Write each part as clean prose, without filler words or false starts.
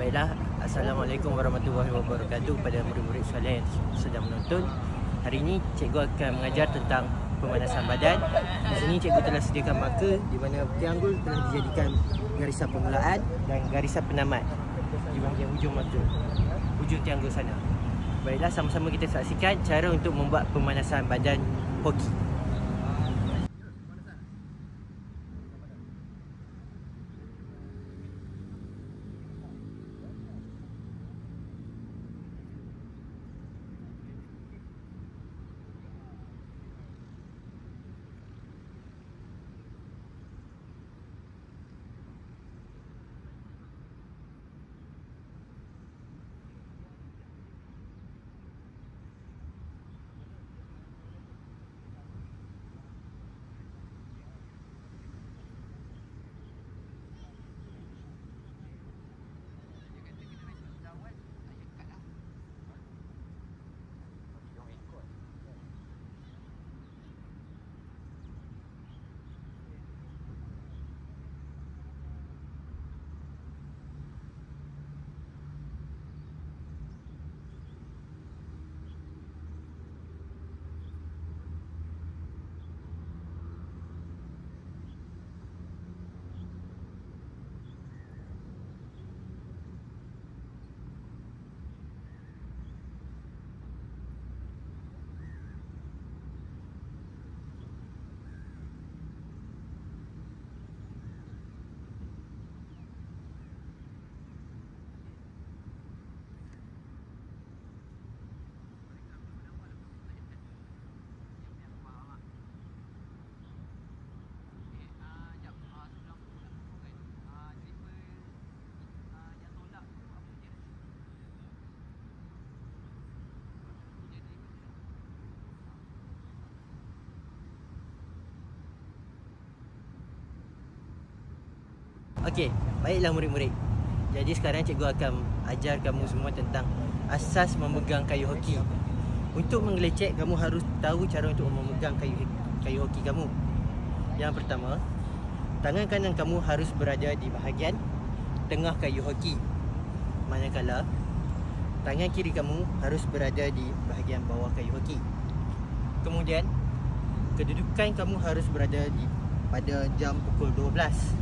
Baiklah, Assalamualaikum warahmatullahi wabarakatuh pada murid-murid sekalian yang sedang menonton. Hari ini cikgu akan mengajar tentang pemanasan badan. Di sini cikgu telah sediakan marker di mana triangle telah dijadikan garisan permulaan dan garisan penamat di bahagian hujung marker, hujung triangle sana. Baiklah, sama-sama kita saksikan cara untuk membuat pemanasan badan hoki. Okey, baiklah murid-murid. Jadi sekarang cikgu akan ajar kamu semua tentang asas memegang kayu hoki. Untuk menggelecek, kamu harus tahu cara untuk memegang kayu hoki kamu. Yang pertama, tangan kanan kamu harus berada di bahagian tengah kayu hoki. Manakala tangan kiri kamu harus berada di bahagian bawah kayu hoki. Kemudian, kedudukan kamu harus berada pada jam pukul 12.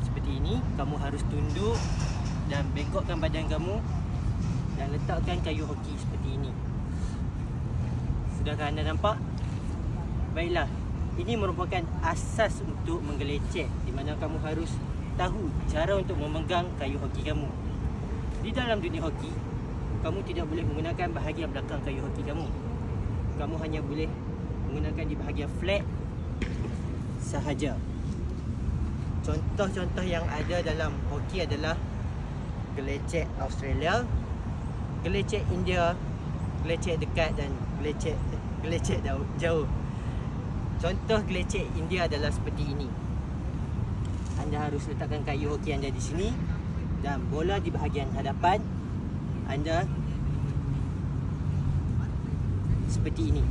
Seperti ini, kamu harus tunduk dan bengkokkan badan kamu dan letakkan kayu hoki seperti ini. Sudahkah anda nampak? Baiklah, ini merupakan asas untuk menggelecek, di mana kamu harus tahu cara untuk memegang kayu hoki kamu. Di dalam dunia hoki, kamu tidak boleh menggunakan bahagian belakang kayu hoki kamu. Kamu hanya boleh menggunakan di bahagian flat sahaja. Contoh-contoh yang ada dalam hoki adalah gelecek Australia, gelecek India, gelecek dekat dan gelecek jauh. Contoh gelecek India adalah seperti ini. Anda harus letakkan kayu hoki anda di sini dan bola di bahagian hadapan anda seperti ini.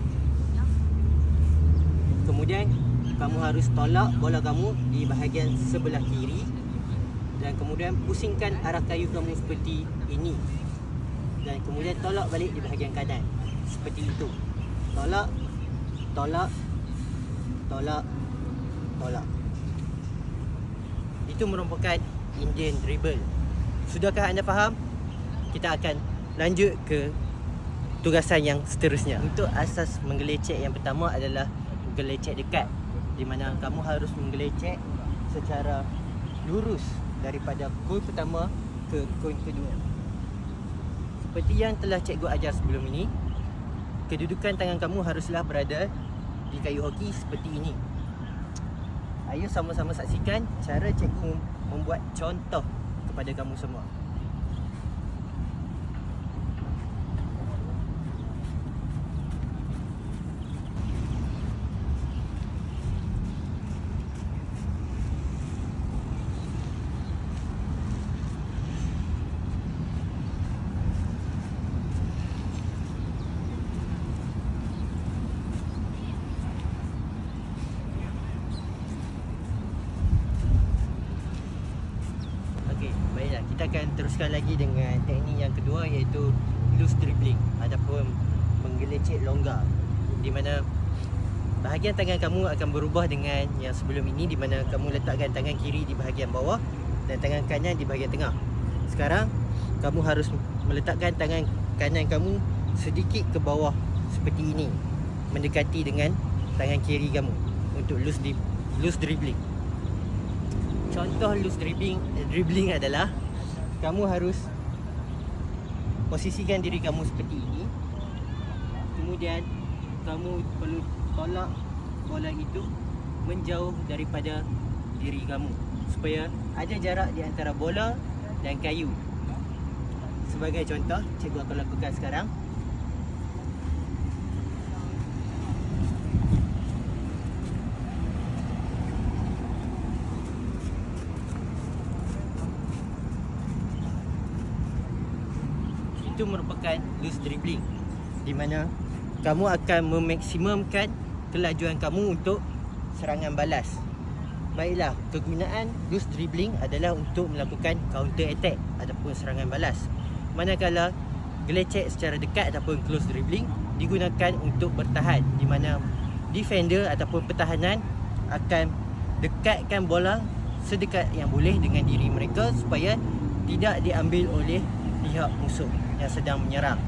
Kemudian kamu harus tolak bola kamu di bahagian sebelah kiri dan kemudian pusingkan arah kayu kamu seperti ini. Dan kemudian tolak balik di bahagian kanan. Seperti itu. Tolak, tolak, tolak, tolak. Itu merupakan Indian dribble. Sudahkah anda faham? Kita akan lanjut ke tugasan yang seterusnya. Untuk asas menggelecek yang pertama adalah gelecek dekat, di mana kamu harus menggelecek secara lurus daripada koin pertama ke koin kedua. Seperti yang telah cikgu ajar sebelum ini, kedudukan tangan kamu haruslah berada di kayu hoki seperti ini. Ayo sama-sama saksikan cara cikgu membuat contoh kepada kamu semua. kita akan akan teruskan lagi dengan teknik yang kedua, iaitu loose dribbling ataupun menggelecek longgar, di mana bahagian tangan kamu akan berubah dengan yang sebelum ini, di mana kamu letakkan tangan kiri di bahagian bawah dan tangan kanan di bahagian tengah. Sekarang kamu harus meletakkan tangan kanan kamu sedikit ke bawah seperti ini, mendekati dengan tangan kiri kamu untuk loose dribbling. Contoh loose dribbling adalah kamu harus posisikan diri kamu seperti ini. Kemudian kamu perlu tolak bola itu menjauh daripada diri kamu supaya ada jarak di antara bola dan kayu. Sebagai contoh, cikgu akan lakukan sekarang. Itu merupakan loose dribbling, di mana kamu akan memaksimumkan kelajuan kamu untuk serangan balas. Baiklah, kegunaan loose dribbling adalah untuk melakukan counter attack ataupun serangan balas. Manakala gelecek secara dekat ataupun close dribbling digunakan untuk bertahan, di mana defender ataupun pertahanan akan dekatkan bola sedekat yang boleh dengan diri mereka supaya tidak diambil oleh pihak musuh yang sedang menyerang.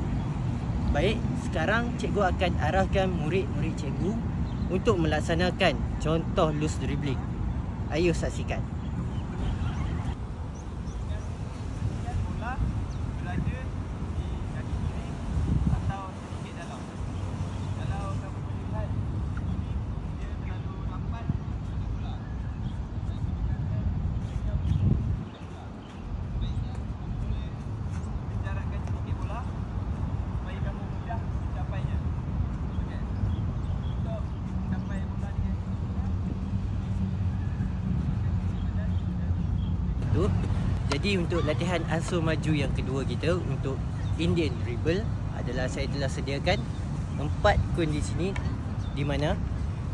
Baik, sekarang cikgu akan arahkan murid-murid cikgu untuk melaksanakan contoh loose dribbling. Ayo saksikan. Jadi untuk latihan ansur maju yang kedua kita untuk Indian dribble adalah saya telah sediakan 4 kun di sini, di mana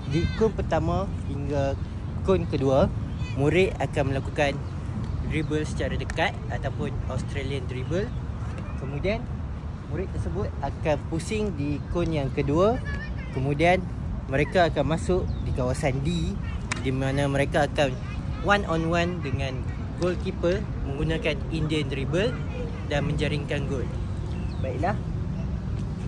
di kun pertama hingga kun kedua murid akan melakukan dribble secara dekat ataupun Australian dribble. Kemudian murid tersebut akan pusing di kun yang kedua. Kemudian mereka akan masuk di kawasan D, di mana mereka akan one on one dengan goalkeeper menggunakan Indian dribble dan menjaringkan gol. Baiklah,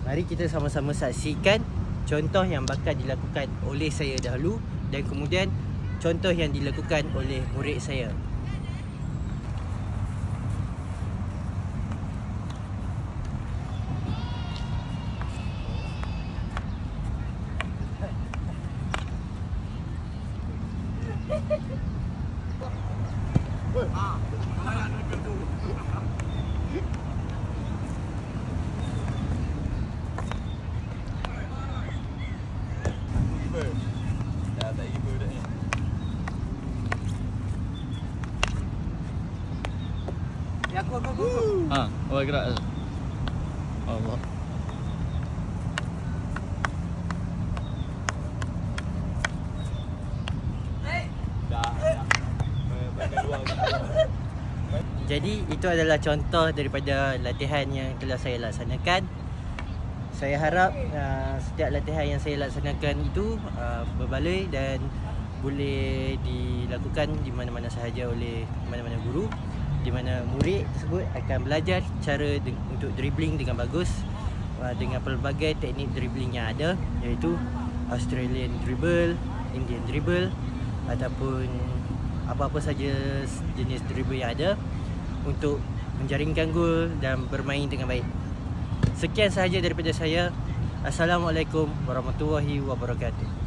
mari kita sama-sama saksikan contoh yang bakal dilakukan oleh saya dahulu dan kemudian contoh yang dilakukan oleh murid saya. Awak gerak. Allah. Jadi itu adalah contoh daripada latihan yang telah saya laksanakan. Saya harap setiap latihan yang saya laksanakan itu berbaloi dan boleh dilakukan di mana-mana sahaja oleh mana-mana guru, di mana murid tersebut akan belajar cara untuk dribbling dengan bagus dengan pelbagai teknik dribbling yang ada, iaitu Australian dribble, Indian dribble ataupun apa-apa saja jenis dribble yang ada untuk menjaringkan gol dan bermain dengan baik. Sekian sahaja daripada saya. Assalamualaikum warahmatullahi wabarakatuh.